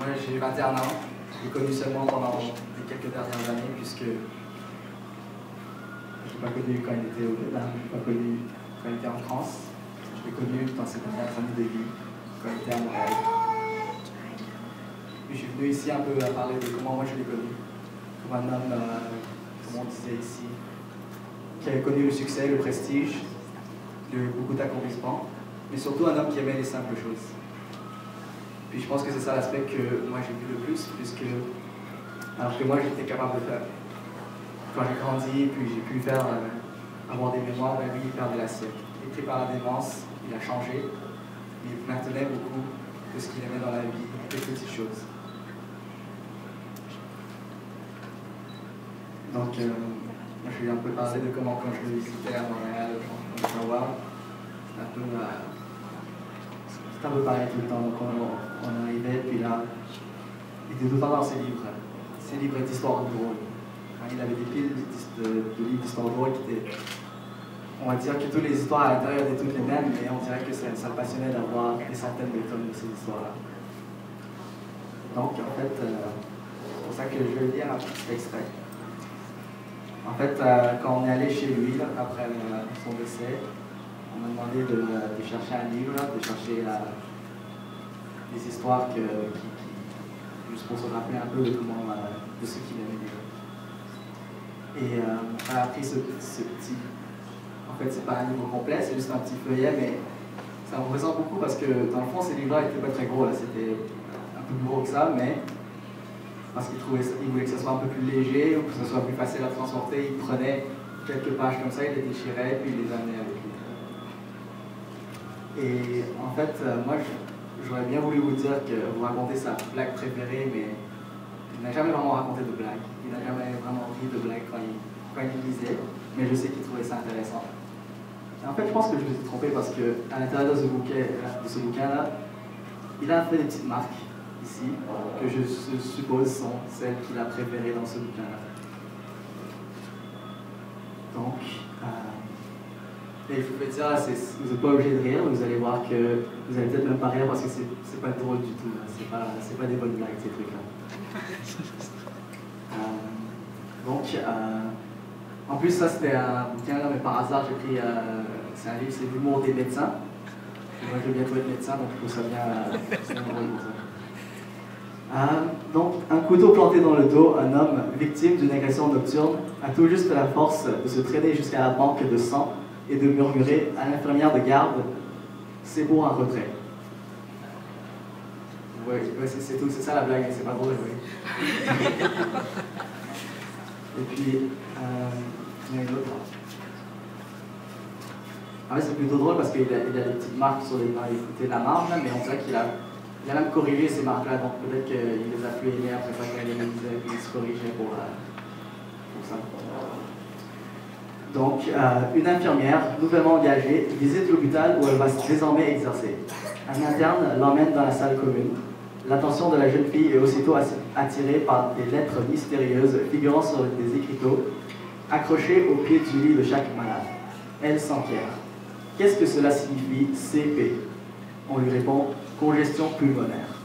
Moi, j'ai 21 ans. Je l'ai connu seulement pendant les quelques dernières années, puisque je ne l'ai pas connu quand il était au Vietnam, je ne l'ai pas connu quand il était en France. Je l'ai connu dans ses dernières années de vie, quand il était à Montréal. Puis je suis venu ici un peu à parler de comment moi je l'ai connu. Comme un homme, comme on disait ici, qui avait connu le succès, le prestige, beaucoup d'accomplissements, mais surtout un homme qui aimait les simples choses. Puis je pense que c'est ça l'aspect que moi j'ai vu le plus, puisque alors que moi j'étais capable de faire. Quand j'ai grandi, puis j'ai pu faire avoir des mémoires, ben lui il perdait l'assiette. Il était par la démence, il a changé, il maintenait beaucoup de ce qu'il aimait dans la vie, des petites choses. Donc, moi je vais un peu parler de comment quand je le visitais à Montréal, en Ottawa, c'était un peu pareil tout le temps. Donc on arrivait, puis là, il était tout le temps dans ses livres d'histoire drôle. Il avait des piles de livres d'histoire drôle qui étaient, on va dire que toutes les histoires à l'intérieur étaient toutes les mêmes, mais on dirait que ça le passionnait d'avoir des centaines de tonnes de ces histoires-là. Donc, en fait, c'est pour ça que je vais lire un petit extrait. En fait, quand on est allé chez lui, là, après son décès, on m'a demandé de chercher un livre, de chercher des histoires juste pour se rappeler un peu de ce qu'il aimait lire. Et on a pris ce petit... En fait, c'est pas un livre complet, c'est juste un petit feuillet, mais ça me représente beaucoup parce que, dans le fond, ces livres-là n'étaient pas très gros, là, c'était un peu plus gros que ça, mais parce qu'il voulait que ce soit un peu plus léger ou que ce soit plus facile à transporter, il prenait quelques pages comme ça, il les déchirait, puis il les amenait avec lui. Et en fait, moi, j'aurais bien voulu vous dire que vous racontez sa blague préférée, mais il n'a jamais vraiment raconté de blague. Il n'a jamais vraiment ri de blague quand il lisait, mais je sais qu'il trouvait ça intéressant. Et en fait, je pense que je me suis trompé parce qu'à l'intérieur de ce bouquin-là, il a fait des petites marques ici, que je suppose sont celles qu'il a préférées dans ce bouquin-là. Donc, et je vous fais dire, vous n'êtes pas obligé de rire, vous allez voir que vous allez peut-être même pas rire parce que c'est pas drôle du tout, c'est pas des bonnes blagues ces trucs-là. Donc, en plus ça c'était un bouquin là, mais par hasard j'ai pris, c'est un livre, c'est l'humour des médecins. Et moi je vais bientôt être médecin, donc je trouve ça bien drôle pour ça. Donc, un couteau planté dans le dos, un homme victime d'une agression nocturne a tout juste la force de se traîner jusqu'à la banque de sang et de murmurer à l'infirmière de garde « C'est pour un retrait ». Oui, c'est tout, c'est ça la blague, c'est pas drôle, oui. Et puis, il y a une autre. Ah ouais, c'est plutôt drôle parce qu'il a des petites marques sur les mains, écoutez la marge, mais on dirait qu'il a même corrigé ces marques-là, donc peut-être qu'il les a plus aimées après ça quand il les lisait, puis il se corrigeait pour ça. Donc, une infirmière nouvellement engagée visite l'hôpital où elle va désormais exercer. Un interne l'emmène dans la salle commune. L'attention de la jeune fille est aussitôt attirée par des lettres mystérieuses figurant sur des écriteaux accrochés au pied du lit de chaque malade. Elle s'enquiert. Qu'est-ce que cela signifie CP? On lui répond congestion pulmonaire.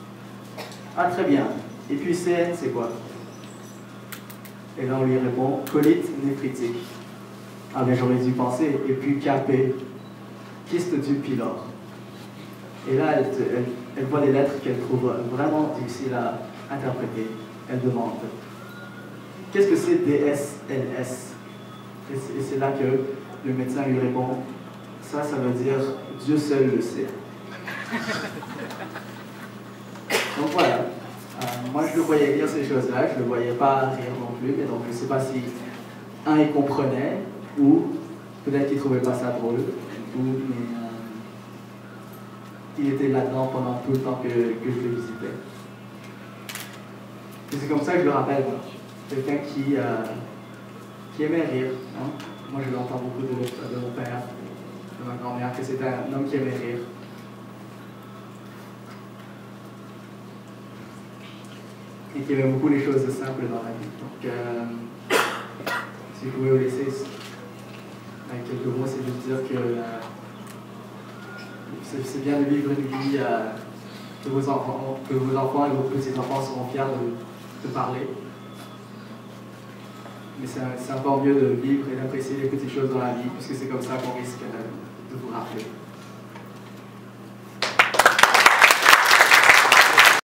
Ah, très bien. Et puis CN, c'est quoi? Et là, on lui répond colite néphritique. Ah, bien, j'aurais dû penser. Et puis KP, kyste du pylore. Et là, elle voit des lettres qu'elle trouve vraiment difficiles à interpréter. Elle demande qu'est-ce que c'est DSLS? Et c'est là que le médecin lui répond ça veut dire Dieu seul le sait. Donc voilà. Moi, je le voyais lire ces choses-là, je ne le voyais pas rire non plus, mais donc je ne sais pas si il comprenait, ou peut-être qu'il ne trouvait pas ça drôle, mais il était là-dedans pendant tout le temps que je le visitais. Et c'est comme ça que je le rappelle, quelqu'un qui aimait rire. Hein? Moi, je l'entends beaucoup de mon père, de ma grand-mère, que c'était un homme qui aimait rire. Et qui aimait beaucoup les choses simples dans la vie. Donc, si vous pouvez vous laisser avec quelques mots, c'est juste dire que c'est bien de vivre une vie que vos enfants et vos petits-enfants seront fiers de parler. Mais c'est encore mieux de vivre et d'apprécier les petites choses dans la vie, parce que c'est comme ça qu'on risque de vous rappeler.